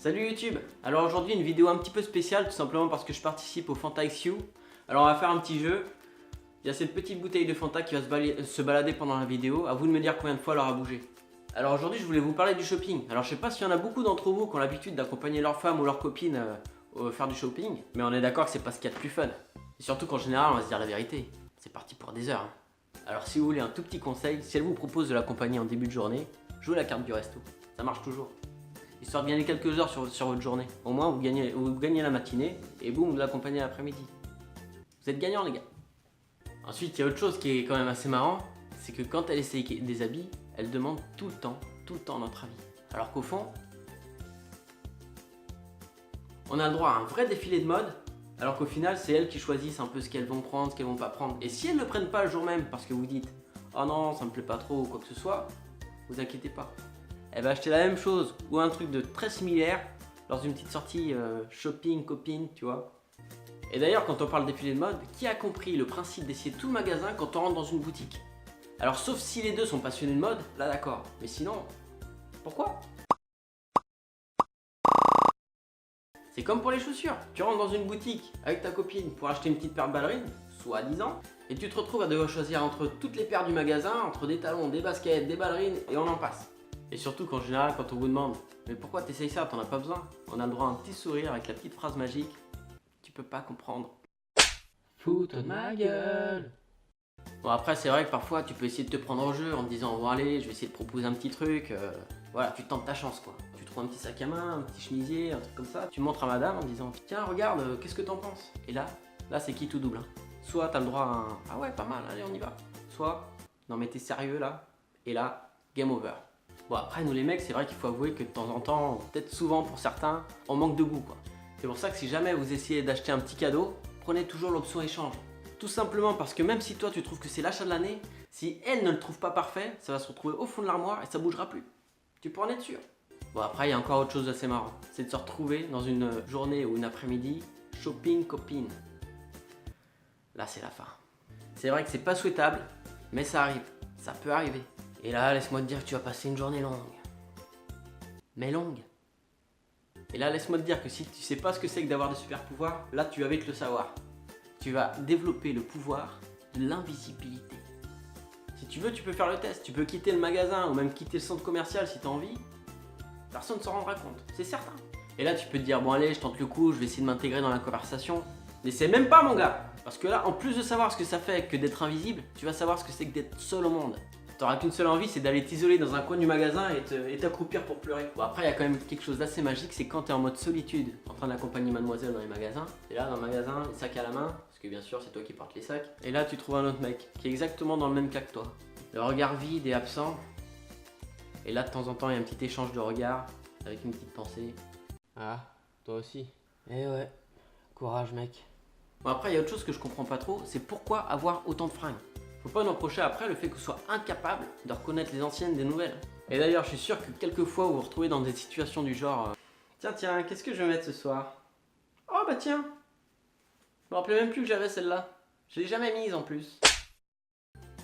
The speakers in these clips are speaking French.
Salut YouTube. Alors aujourd'hui une vidéo un petit peu spéciale tout simplement parce que je participe au Fanta XU. Alors on va faire un petit jeu. Il y a cette petite bouteille de Fanta qui va se balader pendant la vidéo. À vous de me dire combien de fois elle aura bougé. Alors aujourd'hui je voulais vous parler du shopping. Alors je sais pas s'il y en a beaucoup d'entre vous qui ont l'habitude d'accompagner leur femme ou leur copine faire du shopping. Mais on est d'accord que c'est pas ce qu'il y a de plus fun. Et surtout qu'en général on va se dire la vérité. C'est parti pour des heures. Alors si vous voulez un tout petit conseil, si elle vous propose de l'accompagner en début de journée, jouez la carte du resto. Ça marche toujours. Histoire de gagner quelques heures sur votre journée. Au moins vous gagnez la matinée et boum, vous l'accompagnez l'après-midi. Vous êtes gagnants les gars. Ensuite il y a autre chose qui est quand même assez marrant, c'est que quand elle essaye des habits, elle demande tout le temps notre avis. Alors qu'au fond, on a le droit à un vrai défilé de mode, alors qu'au final c'est elles qui choisissent un peu ce qu'elles vont prendre, ce qu'elles vont pas prendre. Et si elles ne le prennent pas le jour même parce que vous dites « Oh non, ça me plaît pas trop » ou quoi que ce soit, vous inquiétez pas. Elle va acheter la même chose ou un truc de très similaire lors d'une petite sortie shopping, copine, tu vois. Et d'ailleurs, quand on parle défilé de mode, qui a compris le principe d'essayer tout le magasin quand on rentre dans une boutique? Alors sauf si les deux sont passionnés de mode, là d'accord. Mais sinon, pourquoi? C'est comme pour les chaussures. Tu rentres dans une boutique avec ta copine pour acheter une petite paire de ballerines, soi-disant, et tu te retrouves à devoir choisir entre toutes les paires du magasin, entre des talons, des baskets, des ballerines, et on en passe. Et surtout qu'en général, quand on vous demande « Mais pourquoi t'essayes ça? T'en as pas besoin ?» On a le droit à un petit sourire avec la petite phrase magique « Tu peux pas comprendre. » Fous-toi de ma gueule. Bon après c'est vrai que parfois tu peux essayer de te prendre au jeu en te disant « Bon allez, je vais essayer de proposer un petit truc. » Voilà, tu tentes ta chance quoi. Tu trouves un petit sac à main, un petit chemisier, un truc comme ça. Tu montres à madame en disant « Tiens regarde, qu'est-ce que t'en penses ?» Et là c'est qui tout double. Soit t'as le droit à un « Ah ouais pas mal, allez on y va. » Soit « Non mais t'es sérieux là ?» Et là, game over. Bon après nous les mecs c'est vrai qu'il faut avouer que de temps en temps, peut-être souvent pour certains, on manque de goût quoi. C'est pour ça que si jamais vous essayez d'acheter un petit cadeau, prenez toujours l'option échange. Tout simplement parce que même si toi tu trouves que c'est l'achat de l'année, si elle ne le trouve pas parfait, ça va se retrouver au fond de l'armoire et ça bougera plus. Tu peux en être sûr. Bon après il y a encore autre chose d'assez marrant, c'est de se retrouver dans une journée ou une après-midi, shopping copine. Là c'est la fin. C'est vrai que c'est pas souhaitable, mais ça arrive, ça peut arriver. Et là, laisse-moi te dire que tu vas passer une journée longue. Mais longue. Et là, laisse-moi te dire que si tu sais pas ce que c'est que d'avoir des super pouvoirs, là, tu vas vite le savoir. Tu vas développer le pouvoir de l'invisibilité. Si tu veux, tu peux faire le test. Tu peux quitter le magasin ou même quitter le centre commercial si tu as envie. Personne ne s'en rendra compte, c'est certain. Et là, tu peux te dire, bon allez, je tente le coup, je vais essayer de m'intégrer dans la conversation. Mais c'est même pas mon gars. Parce que là, en plus de savoir ce que ça fait que d'être invisible, tu vas savoir ce que c'est que d'être seul au monde. T'auras qu'une seule envie, c'est d'aller t'isoler dans un coin du magasin et t'accroupir pour pleurer. Bon après il y a quand même quelque chose d'assez magique, c'est quand t'es en mode solitude, en train d'accompagner mademoiselle dans les magasins. Et là dans le magasin, les sacs à la main, parce que bien sûr c'est toi qui portes les sacs. Et là tu trouves un autre mec, qui est exactement dans le même cas que toi. Le regard vide et absent. Et là de temps en temps il y a un petit échange de regards, avec une petite pensée. Ah, toi aussi. Eh ouais, courage mec. Bon après il y a autre chose que je comprends pas trop, c'est pourquoi avoir autant de fringues. Faut pas nous reprocher après le fait que vous soyez incapable de reconnaître les anciennes des nouvelles. Et d'ailleurs, je suis sûr que quelquefois vous vous retrouvez dans des situations du genre tiens, qu'est-ce que je vais mettre ce soir? Oh bah tiens, je me rappelais même plus que j'avais celle-là. Je l'ai jamais mise en plus.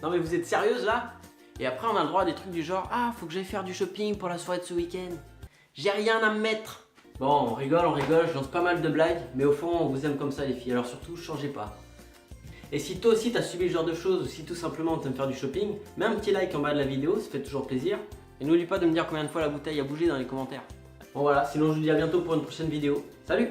Non mais vous êtes sérieuse là? Et après on a le droit à des trucs du genre ah, faut que j'aille faire du shopping pour la soirée de ce week-end. J'ai rien à me mettre. Bon, on rigole, je lance pas mal de blagues, mais au fond on vous aime comme ça les filles, alors surtout changez pas. Et si toi aussi t'as subi ce genre de choses ou si tout simplement t'aimes faire du shopping, mets un petit like en bas de la vidéo, ça fait toujours plaisir. Et n'oublie pas de me dire combien de fois la bouteille a bougé dans les commentaires. Bon voilà, sinon je vous dis à bientôt pour une prochaine vidéo. Salut!